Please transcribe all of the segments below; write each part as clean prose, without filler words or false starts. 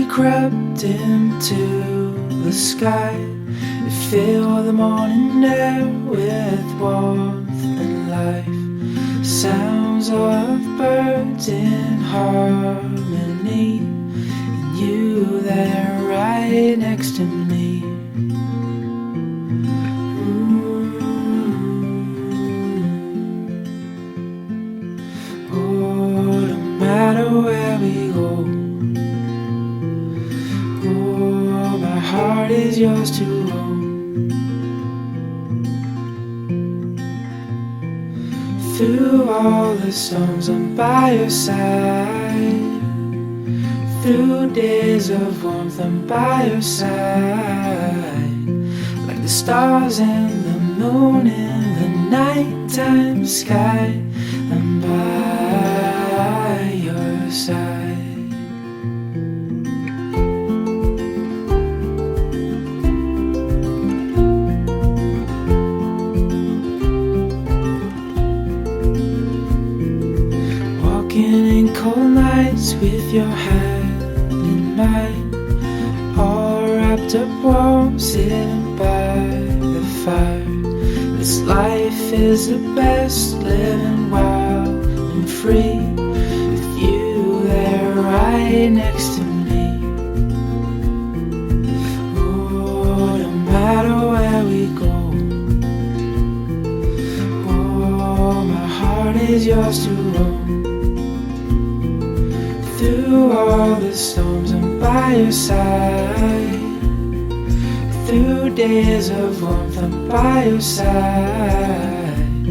crept into the sky. It filled the morning air with warmth and life. Sounds of birds in harmony, and you there right next to me. Oh, no matter where we go, oh, my heart is yours to own. Through all the storms I'm by your side. Through days of warmth I'm by your side. Like the stars and the moon in the nighttime sky, I'm by your side. In cold nights with your hand in mine, all wrapped up warm, sitting by the fire. This life is the best, living wild and free, with you there right next to me. Oh, no matter where we go, oh, my heart is yours to own. Through all the storms I'm by your side. Through days of warmth I'm by your side.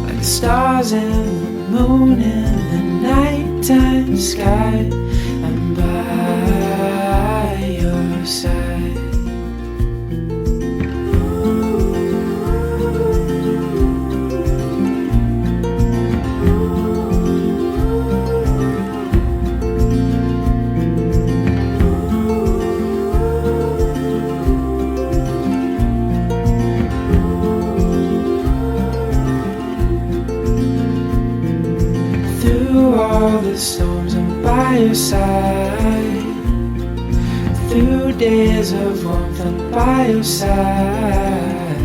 Like the stars and the moon in the nighttime sky, I'm by your side. Through all the storms I'm by your side. Through days of warmth I'm by your side.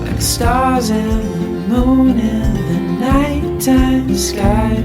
Like the stars and the moon in the nighttime sky,